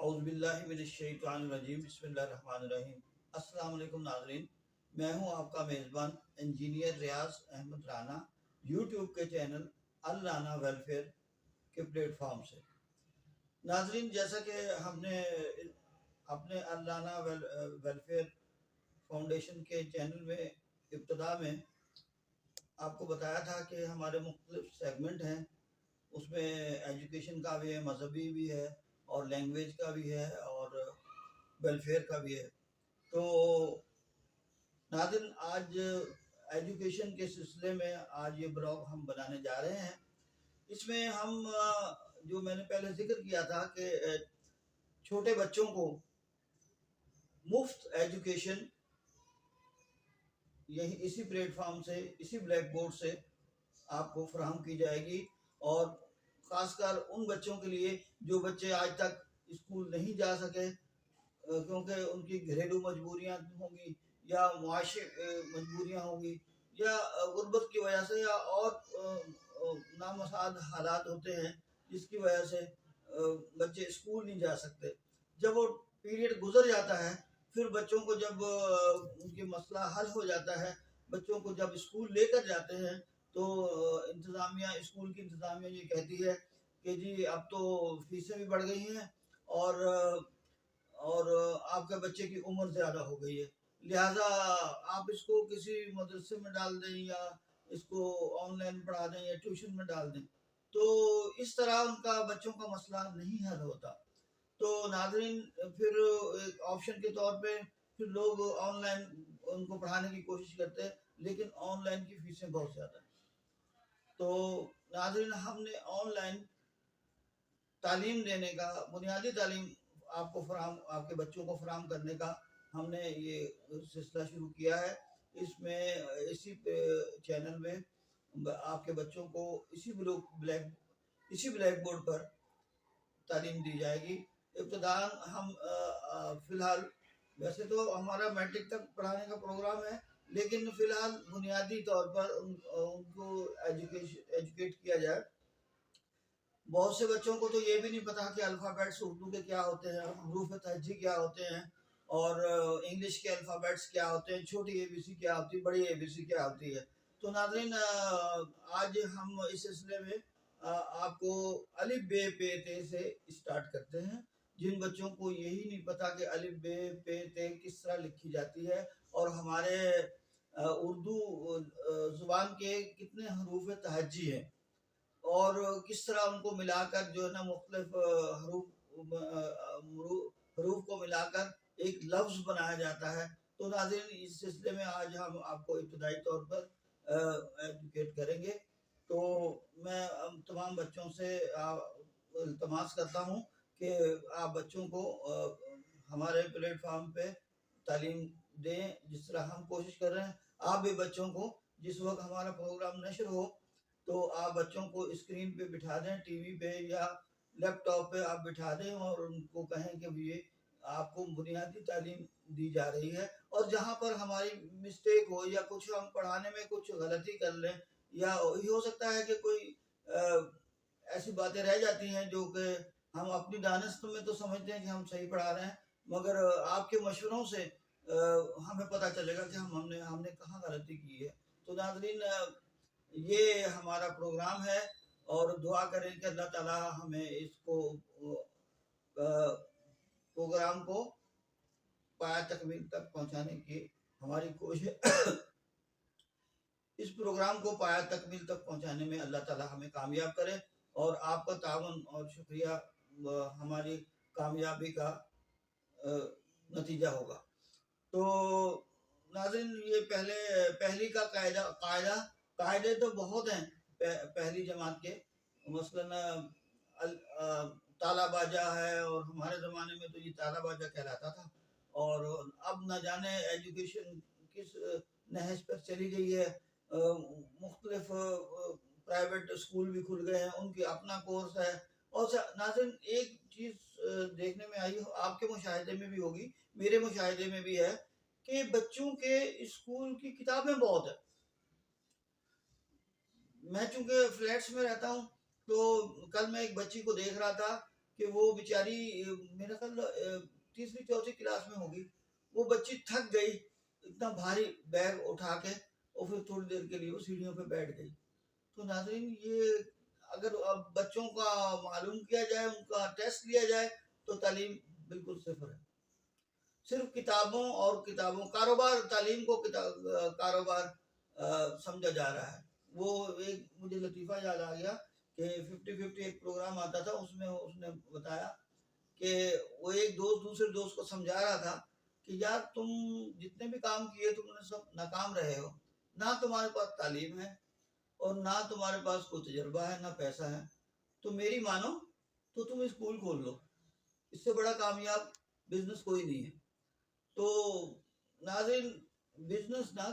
اعوذ باللہ من الشیطان الرجیم، بسم اللہ الرحمن الرحیم۔ السلام علیکم ناظرین، میں ہوں آپ کا میزبان انجینئر ریاض احمد رانا، یوٹیوب کے چینل الرانا ویلفیئر کے پلیٹ فارم سے۔ ناظرین، جیسا کہ ہم نے اپنے الرانا ویلفیئر فاؤنڈیشن کے چینل میں ابتدا میں آپ کو بتایا تھا کہ ہمارے مختلف سیگمنٹ ہیں، اس میں ایجوکیشن کا بھی ہے، مذہبی بھی ہے، اور لینگویج کا بھی ہے، اور ویلفیئر کا بھی ہے۔ تو ناظرین، آج ایجوکیشن کے سلسلے میں آج یہ بلاگ ہم بنانے جا رہے ہیں۔ اس میں ہم جو میں نے پہلے ذکر کیا تھا کہ چھوٹے بچوں کو مفت ایجوکیشن یہی اسی پلیٹ فارم سے، اسی بلیک بورڈ سے آپ کو فراہم کی جائے گی، اور خاص کر ان بچوں کے لیے جو بچے آج تک اسکول نہیں جا سکے کیونکہ ان کی گھریلو مجبوریاں ہوں گی، یا معاشی مجبوریاں ہوں گی، یا غربت کی وجہ سے، یا اور نامساعد حالات ہوتے ہیں جس کی وجہ سے بچے اسکول نہیں جا سکتے۔ جب وہ پیریڈ گزر جاتا ہے، پھر بچوں کو جب ان کی مسئلہ حل ہو جاتا ہے، بچوں کو جب اسکول لے کر جاتے ہیں تو انتظامیہ، اسکول کی انتظامیہ یہ کہتی ہے کہ جی اب تو فیسیں بھی بڑھ گئی ہیں، اور آپ کے بچے کی عمر زیادہ ہو گئی ہے، لہٰذا آپ اس کو کسی مدرسے میں ڈال دیں، یا اس کو آن لائن پڑھا دیں، یا ٹیوشن میں ڈال دیں۔ تو اس طرح ان کا بچوں کا مسئلہ نہیں حل ہوتا۔ تو ناظرین، پھر ایک آپشن کے طور پہ پھر لوگ آن لائن ان کو پڑھانے کی کوشش کرتے ہیں، لیکن آن لائن کی فیسیں بہت زیادہ ہیں۔ تو ناظرین، ہم نے آن لائن تعلیم دینے کا، بنیادی تعلیم آپ کے بچوں کو فراہم کرنے کا ہم نے یہ سلسلہ شروع کیا ہے۔ اس میں اسی چینل میں آپ کے بچوں کو اسی بلیک بورڈ پر تعلیم دی جائے گی۔ ابتداً ہم فی الحال، ویسے تو ہمارا میٹرک تک پڑھانے کا پروگرام ہے، لیکن فی الحال بنیادی طور پر ان کو ایجوکیٹ کیا جائے۔ بہت سے بچوں کو تو یہ بھی نہیں پتا کہ الفابیٹس اردو کے کیا ہوتے ہیں، حروف تہجی کیا ہوتے ہیں، اور انگلش کے الفابیٹس کیا ہوتے ہیں، چھوٹی اے بی سی کیا ہوتی ہے، بڑی اے بی سی کیا ہوتی ہے۔ تو ناظرین، آج ہم اس سلسلے میں آپ کو الف بے پے تے سے اسٹارٹ کرتے ہیں۔ جن بچوں کو یہی نہیں پتا کہ الف بے پے تے کس طرح لکھی جاتی ہے، اور ہمارے اردو زبان کے کتنے حروف تہجی ہیں، اور کس طرح ان کو ملا کر جو ہے نا مختلف حروف کو ملا کر ایک لفظ بنایا جاتا ہے۔ تو ناظرین، اس سلسلے میں آج ہم آپ کو ابتدائی طور پر ایجوکیٹ کریں گے۔ تو میں تمام بچوں سے التماس کرتا ہوں کہ آپ بچوں کو ہمارے پلیٹ فارم پہ تعلیم دیں، جس طرح ہم کوشش کر رہے ہیں۔ آپ بھی بچوں کو جس وقت ہمارا پروگرام نشر ہو تو آپ بچوں کو اسکرین پہ بٹھا دیں، ٹی وی پہ یا لیپ ٹاپ پہ آپ بٹھا دیں، اور ان کو کہیں کہ یہ آپ کو بنیادی تعلیم دی جا رہی ہے، اور جہاں پر ہماری مسٹیک ہو، یا کچھ ہم پڑھانے میں کچھ غلطی کر لیں، یا یہ ہو سکتا ہے کہ کوئی ایسی باتیں رہ جاتی ہیں جو کہ ہم اپنی دانست میں تو سمجھتے ہیں کہ ہم صحیح پڑھا رہے ہیں، مگر آپ کے مشوروں سے ہمیں پتہ چلے گا کہ ہم نے کہاں غلطی کی ہے۔ تو ناظرین، یہ ہمارا پروگرام ہے، اور دعا کریں کہ اللہ تعالی ہمیں اس کو پروگرام کو پایہ تکمیل تک پہنچانے کی ہماری کوشش اس پروگرام کو پایہ تکمیل تک پہنچانے میں اللہ تعالی ہمیں کامیاب کرے، اور آپ کا تعاون اور شکریہ ہماری کامیابی کا نتیجہ ہوگا۔ تو ناظرین، یہ پہلی کا قاعدے تو بہت ہیں پہلی جماعت کے، مثلاً تالا باجا ہے، اور ہمارے زمانے میں تو یہ تالا باجا کہلاتا تھا، اور اب نہ جانے ایجوکیشن کس نہج پر چلی گئی ہے۔ مختلف پرائیویٹ اسکول بھی کھل گئے ہیں، ان کی اپنا کورس ہے۔ اور ناظرین، ایک چیز دیکھنے میں آئی، آپ کے مشاہدے میں بھی ہوگی، میرے مشاہدے میں بھی ہے، کہ بچوں کے اسکول کی کتابیں بہت ہیں۔ میں چونکہ فلیٹس میں رہتا ہوں، تو کل میں ایک بچی کو دیکھ رہا تھا کہ وہ بیچاری میرا خیال تیسری چوتھی کلاس میں ہوگی، وہ بچی تھک گئی اتنا بھاری بیگ اٹھا کے، اور پھر تھوڑی دیر کے لیے وہ سیڑھیوں پہ بیٹھ گئی. تو ناظرین یہ اگر اب بچوں کا معلوم کیا جائے، ان کا ٹیسٹ لیا جائے، تو تعلیم بالکل صفر ہے. صرف کتابوں اور کتابوں کاروبار، تعلیم کو کاروبار سمجھا جا رہا ہے. وہ ایک مجھے لطیفہ یاد آ گیا کہ 50-50 ایک پروگرام آتا تھا، اس میں اس نے بتایا کہ وہ ایک دوست دوسرے دوست کو سمجھا رہا تھا کہ یار تم جتنے بھی کام کیے تم نے سب ناکام رہے ہو، نہ تمہارے پاس تعلیم ہے اور نہ تمہارے پاس کوئی تجربہ ہے، نہ پیسہ ہے. تو میری مانو تو تم اسکول کھول لو، اس سے بڑا کامیاب بزنس کوئی نہیں ہے. تو ناظرین بزنس نہ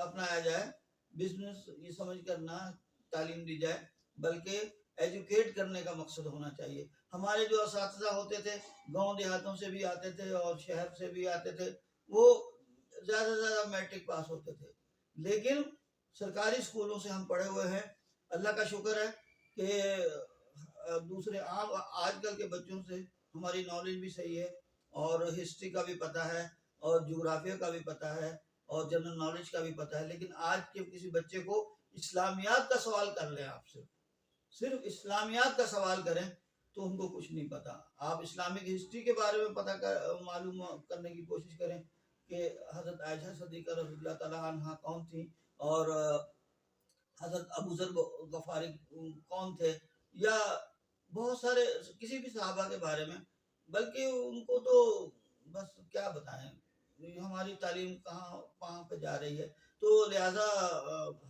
اپنایا جائے، بزنس یہ سمجھ کر نہ تعلیم دی جائے، بلکہ ایجوکیٹ کرنے کا مقصد ہونا چاہیے. ہمارے جو اساتذہ ہوتے تھے گاؤں دیہاتوں سے بھی آتے تھے اور شہر سے بھی آتے تھے، وہ زیادہ سے زیادہ میٹرک پاس ہوتے تھے، لیکن سرکاری اسکولوں سے ہم پڑھے ہوئے ہیں. اللہ کا شکر ہے کہ دوسرے عام آج کل کے بچوں سے ہماری نالج بھی صحیح ہے، اور ہسٹری کا بھی پتہ ہے، اور جغرافیہ کا بھی پتہ ہے، اور جنرل نالج کا بھی پتہ ہے. لیکن آج کے کسی بچے کو اسلامیات کا سوال کر لیں، آپ سے صرف اسلامیات کا سوال کریں تو ان کو کچھ نہیں پتا. آپ اسلامک ہسٹری کے بارے میں معلوم کرنے کی کوشش کریں کہ حضرت عائشہ صدیقہ رضی اللہ تعالیٰ عنہ کون تھی، اور حضرت ابو ذر غفاری کون تھے، یا بہت سارے کسی بھی صحابہ کے بارے میں. بلکہ ان کو تو بس کیا بتائیں، ہماری تعلیم کہاں پہ جا رہی ہے. تو لہٰذا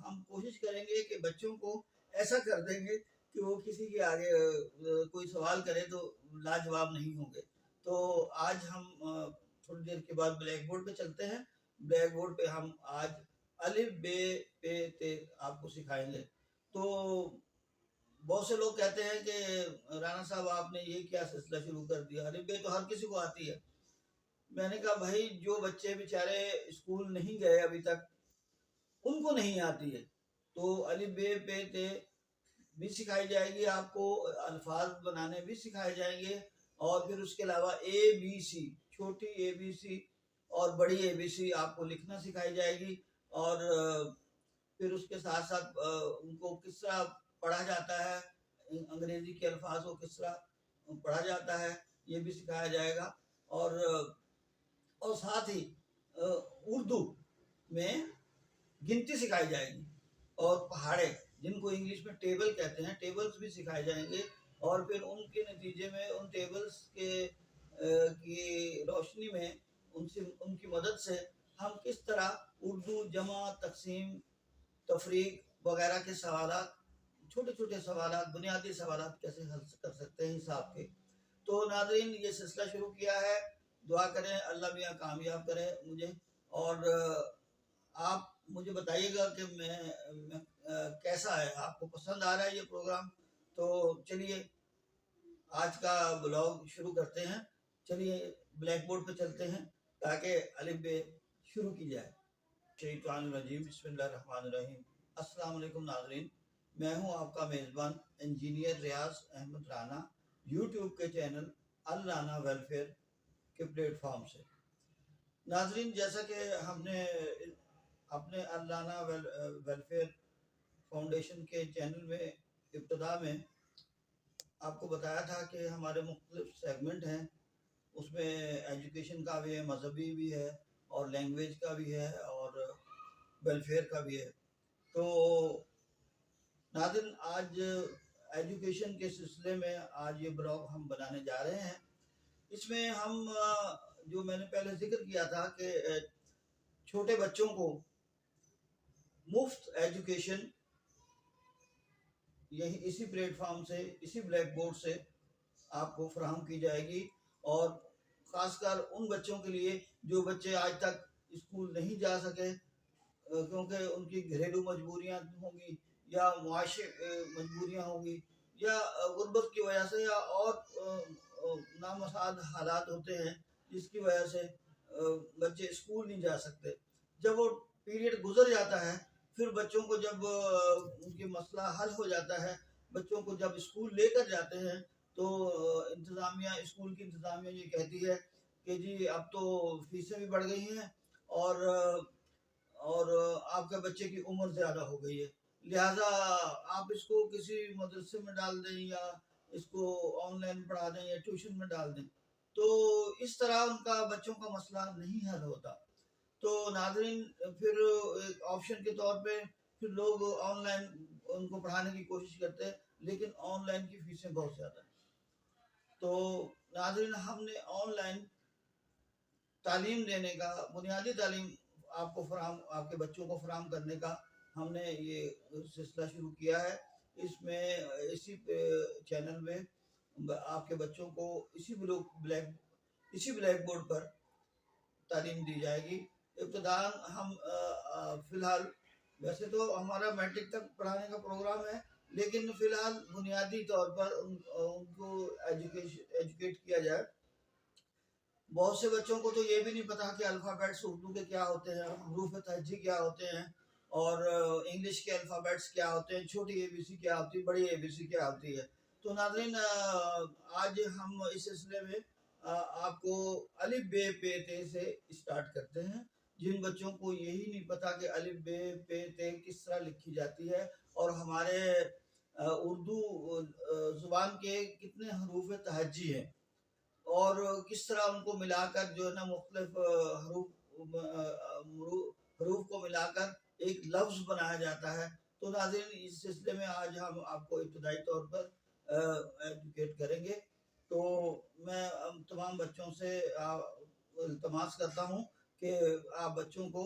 ہم کوشش کریں گے کہ بچوں کو ایسا کر دیں گے کہ وہ کسی کے آگے کوئی سوال کرے تو لاجواب نہیں ہوں گے. تو آج ہم تھوڑی دیر کے بعد بلیک بورڈ پہ چلتے ہیں. بلیک بورڈ پہ ہم آج الف بے پے تے آپ کو سکھائیں گے. تو بہت سے لوگ کہتے ہیں کہ رانا صاحب آپ نے یہ کیا سلسلہ شروع کر دیا، الف بے تو ہر کسی کو آتی ہے. میں نے کہا بھائی جو بچے بیچارے اسکول نہیں گئے ابھی تک ان کو نہیں آتی ہے، تو الف بے پے تے بھی سکھائی جائے گی آپ کو، الفاظ بنانے بھی سکھائے جائیں گے، اور پھر اس کے علاوہ اے بی سی، چھوٹی اے بی سی اور بڑی اے بی سی آپ کو لکھنا سکھائی جائے گی. اور پھر اس کے ساتھ ساتھ ان کو کس طرح پڑھا جاتا ہے، انگریزی کے الفاظ کو کس طرح پڑھا جاتا ہے یہ بھی سکھایا جائے گا. اور ساتھ ہی اردو میں گنتی سکھائی جائے گی، اور پہاڑے جن کو انگلش میں ٹیبل کہتے ہیں، ٹیبلز بھی سکھائے جائیں گے. اور پھر ان کے نتیجے میں ان ٹیبلز کی روشنی میں ان کی مدد سے ہم کس طرح اردو جمع، تقسیم، تفریق وغیرہ کے سوالات، چھوٹے چھوٹے سوالات، بنیادی سوالات کیسے حل کر سکتے ہیں حساب کے. تو ناظرین یہ سلسلہ شروع کیا ہے، دعا کریں اللہ میاں کامیاب کرے مجھے. اور آپ مجھے بتائیے گا کہ میں کیسا ہے، آپ کو پسند آ رہا ہے یہ پروگرام. تو چلیے آج کا بلاگ شروع کرتے ہیں. چلیے بلیک بورڈ پہ چلتے ہیں تاکہ الف بے شروع کی جائے. شیطان الرجیم، بسم اللہ الرحمن الرحیم. السلام علیکم ناظرین، میں ہوں آپ کا میزبان انجینئر ریاض احمد رانا، یوٹیوب کے چینل الرانا ویلفیئر کے پلیٹ فارم سے. ناظرین جیسا کہ ہم نے اپنے الرانا ویلفیئر فاؤنڈیشن کے چینل میں ابتدا میں آپ کو بتایا تھا کہ ہمارے مختلف سیگمنٹ ہیں، اس میں ایجوکیشن کا بھی ہے، مذہبی بھی ہے، اور لینگویج کا بھی ہے، اور ویلفیئر کا بھی ہے. تو ناظرین آج ایجوکیشن کے سلسلے میں آج یہ بلاگ ہم بنانے جا رہے ہیں. اس میں ہم جو میں نے پہلے ذکر کیا تھا کہ چھوٹے بچوں کو مفت ایجوکیشن یہی اسی پلیٹ فارم سے، اسی بلیک بورڈ سے آپ کو فراہم کی جائے گی. اور خاص کر ان بچوں کے لیے جو بچے آج تک اسکول نہیں جا سکے کیونکہ ان کی گھریلو مجبوریاں ہوں گی، یا معاشی مجبوریاں ہوں گی، یا غربت کی وجہ سے، یا اور نامساعد حالات ہوتے ہیں جس کی وجہ سے بچے اسکول نہیں جا سکتے. جب وہ پیریڈ گزر جاتا ہے، پھر بچوں کو جب ان کی مسئلہ حل ہو جاتا ہے، بچوں کو جب اسکول لے کر جاتے ہیں تو انتظامیہ اسکول کی انتظامیہ یہ کہتی ہے کہ جی اب تو فیسیں بھی بڑھ گئی ہیں اور آپ کے بچے کی عمر زیادہ ہو گئی ہے، لہٰذا آپ اس کو کسی مدرسے میں ڈال دیں یا اس کو آن لائن پڑھا دیں یا ٹیوشن میں ڈال دیں، تو اس طرح ان کا بچوں کا مسئلہ نہیں حل ہوتا۔ تو ناظرین پھر ایک آپشن کے طور پہ پھر لوگ آن لائن ان کو پڑھانے کی کوشش کرتے ہیں، لیکن آن لائن کی فیسیں بہت زیادہ ہیں۔ تو ناظرین ہم نے آن لائن تعلیم دینے کا، بنیادی تعلیم آپ کے بچوں کو فراہم کرنے کا ہم نے یہ سلسلہ شروع کیا ہے۔ اس میں اسی چینل میں آپ کے بچوں کو اسی بلیک بورڈ پر تعلیم دی جائے گی۔ ابتداً ہم فی الحال ویسے تو ہمارا میٹرک تک پڑھانے کا پروگرام ہے، لیکن فی الحال بنیادی طور پر ان کو ایجوکیٹ کیا جائے۔ بہت سے بچوں کو تو یہ بھی نہیں پتا کہ الفابیٹس اردو کے کیا ہوتے ہیں، حروف تہجی کیا ہوتے ہیں، اور انگلش کے الفابیٹس کیا ہوتے ہیں، چھوٹی اے بی سی کیا ہوتی ہے، بڑی اے بی سی کیا ہوتی ہے۔ تو ناظرین آج ہم اس سلسلے میں آپ کو الف بے پے تے سے اسٹارٹ کرتے ہیں۔ جن بچوں کو یہی نہیں پتا کہ الف بے پے تے کس طرح لکھی جاتی ہے اور ہمارے اردو زبان کے کتنے حروف تہجی ہیں اور کس طرح ان کو ملا کر جو ہے نا مختلف حروف کو ملا کر ایک لفظ بنایا جاتا ہے، تو ناظرین اس سلسلے میں آج ہم آپ کو ابتدائی طور پر ایجوکیٹ کریں گے۔ تو میں تمام بچوں سے التماس کرتا ہوں کہ آپ بچوں کو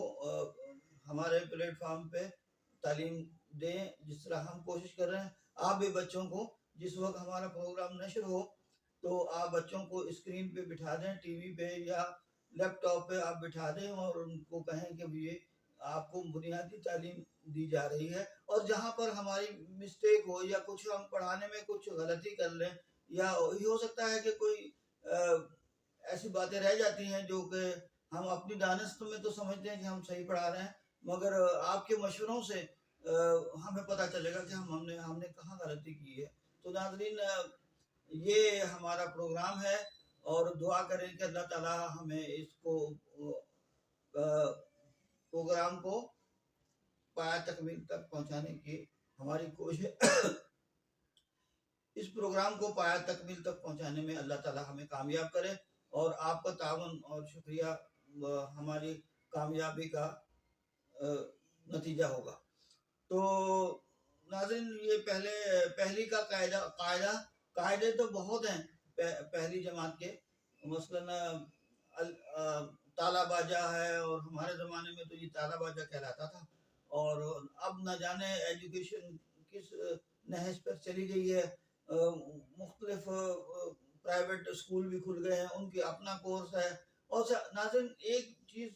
ہمارے پلیٹ فارم پہ تعلیم دیں، جس طرح ہم کوشش کر رہے ہیں۔ آپ بھی بچوں کو جس وقت ہمارا پروگرام نشر ہو تو آپ بچوں کو اسکرین پہ بٹھا دیں، ٹی وی پہ یا لیپ ٹاپ پہ آپ بٹھا دیں اور ان کو کہیں کہ یہ آپ کو بنیادی تعلیم دی جا رہی ہے، اور جہاں پر ہماری مسٹیک ہو یا کچھ ہم پڑھانے میں کچھ غلطی کر لیں یا یہ ہو سکتا ہے کہ کوئی ایسی باتیں رہ جاتی ہیں جو کہ ہم اپنی دانست میں تو سمجھتے ہیں کہ ہم صحیح پڑھا رہے ہیں، مگر آپ کے مشوروں سے ہمیں پتہ چلے گا کہ ہم نے کہاں غلطی کی ہے۔ تو ناظرین یہ ہمارا پروگرام ہے اور دعا کریں کہ اللہ تعالی ہمیں اس کو پروگرام کو پایہ تکمیل تک پہنچانے کی ہماری کوشش اس پروگرام کو پایہ تکمیل تک پہنچانے میں اللہ تعالی ہمیں کامیاب کرے، اور آپ کا تعاون اور شکریہ ہماری کامیابی کا نتیجہ ہوگا۔ تو ناظرین یہ پہلی کا قاعدے تو بہت ہیں پہلی جماعت کے، مثلاً تالا باجا ہے، اور ہمارے زمانے میں تو یہ تالا باجا کہلاتا تھا، اور اب نہ جانے ایجوکیشن کس نہج پر چلی گئی ہے۔ مختلف پرائیویٹ اسکول بھی کھل گئے ہیں، ان کی اپنا کورس ہے۔ اور ناظرین ایک چیز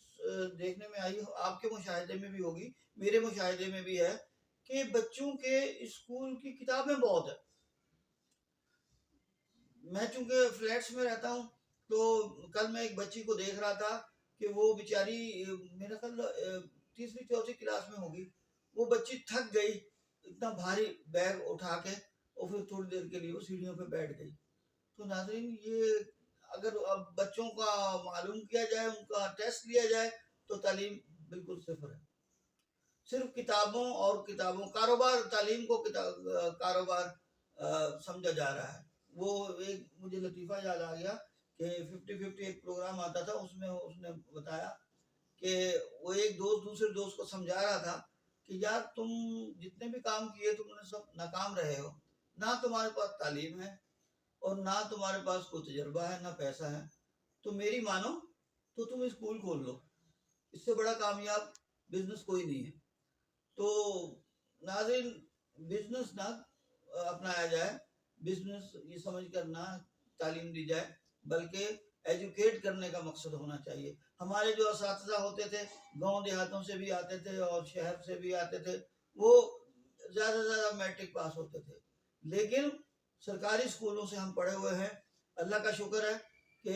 دیکھنے میں آئی، آپ کے مشاہدے میں بھی ہوگی، میرے مشاہدے میں بھی ہے کہ بچوں کے اسکول کی کتابیں بہت ہیں۔ میں چونکہ فلیٹس میں رہتا ہوں تو کل میں ایک بچی کو دیکھ رہا تھا کہ وہ بیچاری میرا خیال تیسری چوتھی کلاس میں ہوگی، وہ بچی تھک گئی اتنا بھاری بیگ اٹھا کے، اور پھر تھوڑی دیر کے لیے وہ سیڑھیوں پہ بیٹھ گئی۔ تو ناظرین یہ اگر بچوں کا معلوم کیا جائے، ان کا ٹیسٹ لیا جائے، تو تعلیم بالکل صفر ہے۔ صرف کتابوں کاروبار، تعلیم کو کاروبار سمجھا جا رہا ہے۔ وہ ایک مجھے لطیفہ یاد آ گیا کہ 50-50 ایک پروگرام آتا تھا، اس میں اس نے بتایا کہ وہ ایک دوست دوسرے دوست کو سمجھا رہا تھا کہ یار تم جتنے بھی کام کیے تم نے سب ناکام رہے ہو، نہ تمہارے پاس تعلیم ہے اور نہ تمہارے پاس کوئی تجربہ ہے، نہ پیسہ ہے، تو میری مانو تو تم اسکول کھول لو، اس سے بڑا کامیاب بزنس کوئی نہیں ہے۔ تو ناظرین بزنس نہ اپنایا جائے، بزنس یہ سمجھ کر نہ تعلیم دی جائے، بلکہ ایجوکیٹ کرنے کا مقصد ہونا چاہیے۔ ہمارے جو اساتذہ ہوتے تھے گاؤں دیہاتوں سے بھی آتے تھے اور شہر سے بھی آتے تھے، وہ زیادہ سے زیادہ میٹرک پاس ہوتے تھے، لیکن سرکاری اسکولوں سے ہم پڑھے ہوئے ہیں۔ اللہ کا شکر ہے کہ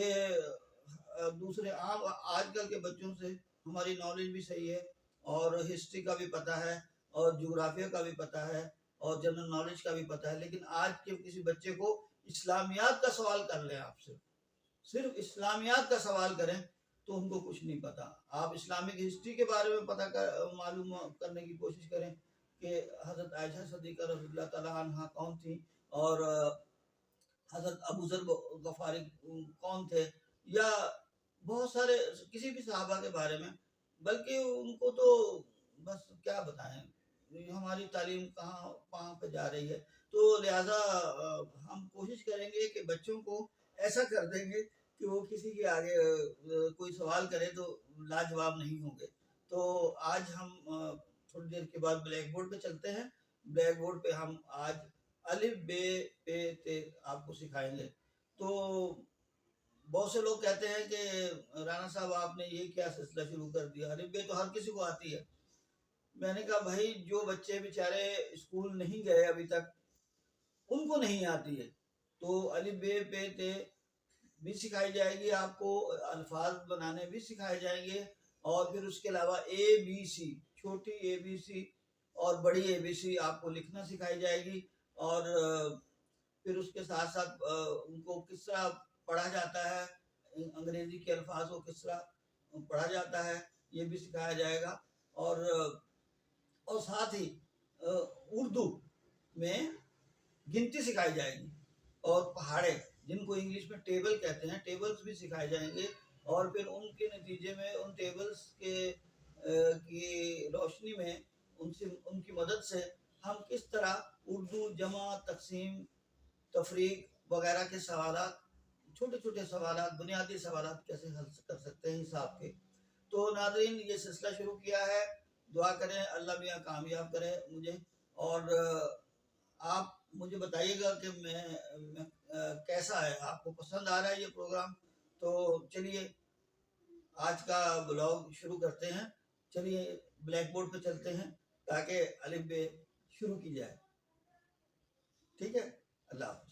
دوسرے عام آج کل کے بچوں سے ہماری نالج بھی صحیح ہے، اور ہسٹری کا بھی پتہ ہے، اور جغرافیہ کا بھی پتہ ہے، اور جنرل نالج کا بھی پتہ ہے، لیکن آج کے کسی بچے کو اسلامیات کا سوال کر لیں، آپ صرف اسلامیات کا سوال کریں تو ان کو کچھ نہیں پتا. آپ اسلامک ہسٹری کے بارے میں معلوم کرنے کی کوشش کریں کہ حضرت عائشہ صدیقہ رضی اللہ تعالیٰ عنہ کون تھی، اور حضرت ابو ذر غفاری کون تھے، یا بہت سارے کسی بھی صحابہ کے بارے میں. بلکہ ان کو تو بس کیا بتائیں، ہماری تعلیم کہاں پہ جا رہی ہے. تو لہٰذا ہم کوشش کریں گے کہ بچوں کو ایسا کر دیں گے کہ وہ کسی کے آگے کوئی سوال کرے تو لاجواب نہیں ہوں گے. تو آج ہم تھوڑی دیر کے بعد بلیک بورڈ پہ چلتے ہیں. بلیک بورڈ پہ ہم آج الف بے پے تے آپ کو سکھائیں گے. تو بہت سے لوگ کہتے ہیں کہ رانا صاحب آپ نے یہ کیا سلسلہ شروع کر دیا، الف بے تو ہر کسی کو آتی ہے. میں نے کہا بھائی جو بچے بیچارے اسکول نہیں گئے ابھی تک ان کو نہیں آتی ہے، تو الف بے پے تے بھی سکھائی جائے گی آپ کو، الفاظ بنانے بھی سکھائے جائیں گے، اور پھر اس کے علاوہ اے بی سی، چھوٹی اے بی سی اور بڑی اے بی سی آپ کو لکھنا سکھائی جائے گی. اور پھر اس کے ساتھ ساتھ ان کو کس طرح پڑھا جاتا ہے، انگریزی کے الفاظ کو کس طرح پڑھا جاتا ہے یہ بھی سکھایا جائے گا. اور ساتھ ہی اردو میں گنتی سکھائی جائے گی، اور پہاڑے جن کو انگلش میں ٹیبل کہتے ہیں، ٹیبلز بھی سکھائے جائیں گے. اور پھر ان کے نتیجے میں ان ٹیبلز کی روشنی میں ان کی مدد سے ہم کس طرح اردو جمع، تقسیم، تفریق وغیرہ کے سوالات، چھوٹے چھوٹے سوالات، بنیادی سوالات کیسے حل کر سکتے ہیں حساب کے. تو ناظرین یہ سلسلہ شروع کیا ہے، دعا کریں اللہ میاں کامیاب کرے مجھے. اور آپ مجھے بتائیے گا کہ میں کیسا ہے، آپ کو پسند آ رہا ہے یہ پروگرام. تو چلیے آج کا بلاگ شروع کرتے ہیں. چلیے بلیک بورڈ پہ چلتے ہیں تاکہ الف بے شروع کی جائے. ٹھیک ہے، اللہ حافظ.